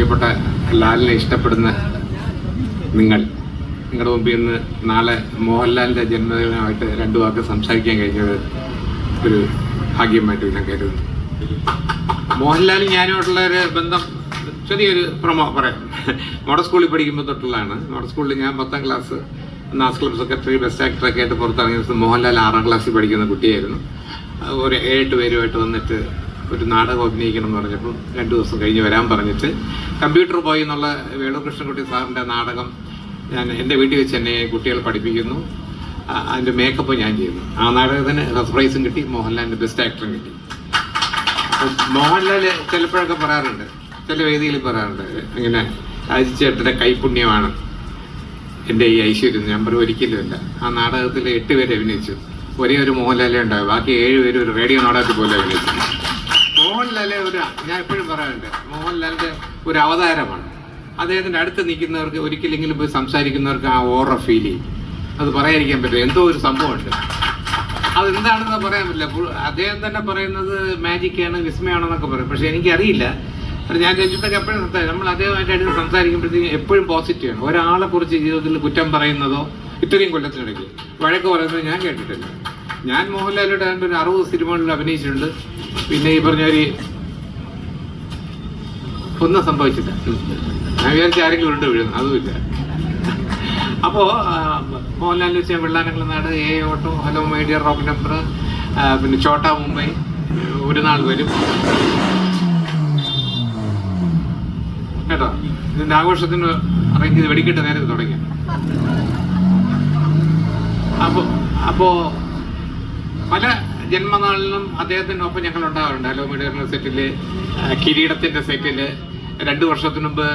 പ്രിയപ്പെട്ട ലാലിനെ ഇഷ്ടപ്പെടുന്ന നിങ്ങളുടെ മുമ്പിൽ നിന്ന് നാളെ മോഹൻലാലിൻ്റെ ജന്മദിനമായിട്ട് 2 വാക്ക് സംസാരിക്കാൻ കഴിഞ്ഞത് ഒരു ഭാഗ്യമായിട്ട് ഞാൻ കരുതുന്നു. മോഹൻലാലും ഞാനുമായിട്ടുള്ള ഒരു ബന്ധം ചെറിയൊരു പ്രമോ പറയാം. മോഡൽ സ്കൂളിൽ പഠിക്കുമ്പോൾ തൊട്ടുള്ളതാണ്. മോഡൽ സ്കൂളിൽ ഞാൻ 10ാം ക്ലാസ് നാസ് ക്ലബ് സെക്രട്ടറി, ബെസ്റ്റ് ആക്ടറൊക്കെ ആയിട്ട് പുറത്തിറങ്ങിയ ദിവസം മോഹൻലാൽ 6ാം ക്ലാസ്സിൽ പഠിക്കുന്ന കുട്ടിയായിരുന്നു. ഒരു 7-8 പേരുമായിട്ട് വന്നിട്ട് ഒരു നാടകം അഭിനയിക്കണം എന്ന് പറഞ്ഞപ്പോൾ 2 ദിവസം കഴിഞ്ഞ് വരാൻ പറഞ്ഞിട്ട് കമ്പ്യൂട്ടർ ബോയ് എന്നുള്ള വേണുകൃഷ്ണൻകുട്ടി സാറിൻ്റെ നാടകം ഞാൻ എൻ്റെ വീട്ടിൽ വെച്ച് എന്നെ കുട്ടികൾ പഠിപ്പിക്കുന്നു. അതിൻ്റെ മേക്കപ്പ് ഞാൻ ചെയ്യുന്നു. ആ നാടകത്തിന് ഫസ്റ്റ് പ്രൈസും കിട്ടി, മോഹൻലാലിൻ്റെ ബെസ്റ്റ് ആക്ടറും കിട്ടി. മോഹൻലാൽ ചിലപ്പോഴൊക്കെ പറയാറുണ്ട്, ചില വേദിയിൽ പറയാറുണ്ട്, ഇങ്ങനെ രാജിച്ചേട്ടൻ്റെ കൈപുണ്യമാണ് എൻ്റെ ഈ ഐശ്വര്യം. ഞാൻ പറയും ഒരിക്കലുമില്ല. ആ നാടകത്തിൽ 8 പേര് അഭിനയിച്ചു, ഒരേ ഒരു മോഹൻലാലേ ഉണ്ടാവും, ബാക്കി 7 പേര് ഒരു റേഡിയോ നാടകത്തിൽ പോലെ അഭിനയിച്ചു. മോഹൻലാലെ ഞാൻ എപ്പോഴും പറയാറുണ്ട്, മോഹൻലാലിൻ്റെ ഒരു അവതാരമാണ്. അദ്ദേഹത്തിൻ്റെ അടുത്ത് നിൽക്കുന്നവർക്ക് ഒരിക്കലെങ്കിലും പോയി സംസാരിക്കുന്നവർക്ക് ആ ഓറ ഫീൽ ചെയ്യും. അത് പറയാതിരിക്കാൻ പറ്റില്ല, എന്തോ ഒരു സംഭവമുണ്ട്. അതെന്താണെന്ന് പറയാൻ പറ്റില്ല. അദ്ദേഹം തന്നെ പറയുന്നത് മാജിക്കാണ്, വിസ്മയാണെന്നൊക്കെ പറയും. പക്ഷെ എനിക്കറിയില്ല. ഞാൻ രഞ്ജിത്തൊക്കെ എപ്പോഴും നമ്മൾ അദ്ദേഹമായിട്ട് അടുത്ത് സംസാരിക്കുമ്പോഴത്തേക്കും എപ്പോഴും പോസിറ്റീവാണ്. ഒരാളെ കുറിച്ച് ജീവിതത്തിൽ കുറ്റം പറയുന്നതോ ഇത്രയും കൊല്ലത്തിനിടയ്ക്ക് വഴക്ക് പറയുന്നത് ഞാൻ കേട്ടിട്ടില്ല. ഞാൻ മോഹൻലാലിയുടെ ഒരു 60 സിനിമകളിൽ അഭിനയിച്ചിട്ടുണ്ട്. പിന്നെ ഈ പറഞ്ഞ ഒരു ഒന്നും സംഭവിച്ചില്ല. ഞാൻ വിചാരിച്ച ആരെങ്കിലും ഉണ്ട് വീഴുന്നു, അതുമില്ല. അപ്പോൾ മോഹൻലാലിൽ വെച്ചാൽ വെള്ളാനങ്ങൾ നാട്, A auto, hello my dear rock number, പിന്നെ ചോട്ടാ മുംബൈ, ഒരു നാൾ വരും കേട്ടോ. ഇതിൻ്റെ ആഘോഷത്തിന് അറേഞ്ച് ചെയ്ത് വെടിക്കെട്ട് നേരത്തെ തുടങ്ങി. അപ്പോൾ പല ജന്മനാളിലും അദ്ദേഹത്തിനൊപ്പം ഞങ്ങൾ ഉണ്ടാകാറുണ്ട്. ഹലോ മൈ ഡിയർ സെറ്റിൽ, കിരീടത്തിൻ്റെ സെറ്റിൽ, 2 വർഷത്തിന് മുമ്പ്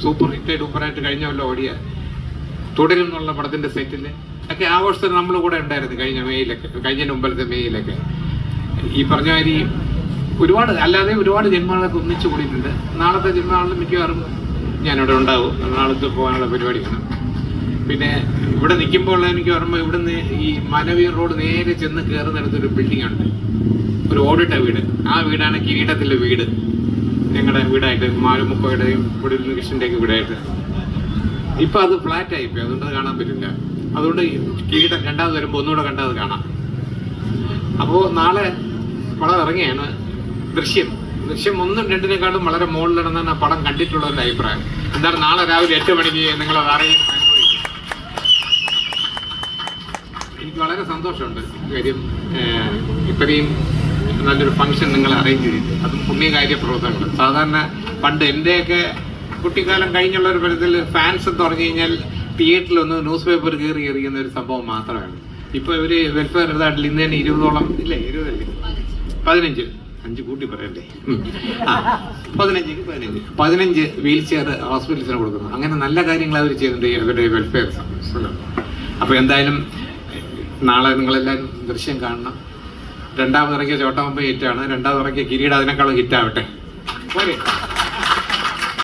സൂപ്പർ ഡൂപ്പറായിട്ട് കഴിഞ്ഞല്ലോ ഓടിയ തുടരും എന്നുള്ള പടത്തിൻ്റെ സെറ്റിൽ ഒക്കെ ആഘോഷത്തിന് നമ്മൾ കൂടെ ഉണ്ടായിരുന്നു. കഴിഞ്ഞ മുമ്പത്തെ മെയ്യിലൊക്കെ ഈ പറഞ്ഞ മാതിരി ഒരുപാട് അല്ലാതെ ഒരുപാട് ജന്മനാളൊക്കെ ഒന്നിച്ചു കൂടിയിട്ടുണ്ട്. നാളത്തെ ജന്മനാളിൽ മിക്കവാറും ഞാനിവിടെ ഉണ്ടാവും. നാളത്തെ പോകാനുള്ള പരിപാടിയാണ്. പിന്നെ ഇവിടെ നിൽക്കുമ്പോൾ എനിക്ക് ഓർമ്മ, ഇവിടുന്ന് ഈ മാനവീർ റോഡ് നേരെ ചെന്ന് കയറുന്നിടത്തൊരു ബിൽഡിംഗ് ഉണ്ട്, ഒരു ഓടിട്ട വീട്. ആ വീടാണ് കിരീടത്തിലെ വീട്, ഞങ്ങളുടെ വീടായിട്ട്, മാലുമുക്കയുടെയും ഇവിടെ കൃഷ്ണൻ്റെയൊക്കെ വീടായിട്ട്. ഇപ്പം അത് ഫ്ലാറ്റായിപ്പോയി, അതുകൊണ്ട് അത് കാണാൻ പറ്റില്ല. അതുകൊണ്ട് കിരീടം രണ്ടാമത് വരുമ്പോൾ ഒന്നുകൂടെ കണ്ടത് കാണാം. അപ്പോൾ നാളെ പടം ഇറങ്ങിയാണ് ദൃശ്യം 1 2 വളരെ മുകളിലിടുന്ന പടം കണ്ടിട്ടുള്ള ഒരു അഭിപ്രായം. എന്താണ് നാളെ രാവിലെ 8 മണിക്ക് നിങ്ങളത് അറിയും. എനിക്ക് വളരെ സന്തോഷമുണ്ട്. കാര്യം ഇത്രയും നല്ലൊരു ഫംഗ്ഷൻ നിങ്ങൾ അറേഞ്ച് ചെയ്തു, അതും പുണ്യകാര്യ പ്രവർത്തനങ്ങൾ. സാധാരണ പണ്ട് എൻ്റെയൊക്കെ കുട്ടിക്കാലം കഴിഞ്ഞുള്ള ഒരു പരിധിയിൽ ഫാൻസ് എന്ന് പറഞ്ഞു കഴിഞ്ഞാൽ തിയേറ്ററിലൊന്ന് ന്യൂസ് പേപ്പർ കയറി എറിയുന്ന ഒരു സംഭവം മാത്രമാണ്. ഇപ്പോൾ ഇവർ വെൽഫെയർ ഇതായിട്ടില്ല. ഇന്ന് തന്നെ 20ഓളം ഇല്ലേ, 20 അല്ലേ, 5 കൂട്ടി പറയണ്ടേ, 15 വീൽ ചെയർ ഹോസ്പിറ്റൽസിന് കൊടുക്കുന്നു. അങ്ങനെ നല്ല കാര്യങ്ങൾ അവർ ചെയ്യുന്നുണ്ട് അവരുടെ വെൽഫെയർ. അപ്പോൾ എന്തായാലും നാളെ നിങ്ങളെല്ലാവരും ദൃശ്യം കാണണം. 2ാമത് ഇറക്കിയ ചോട്ടാ മുംബൈ ഹിറ്റാണ്, 2ാമത് ഇറക്കിയ കിരീടം അതിനേക്കാളും ഹിറ്റാവട്ടെ. പോരെ.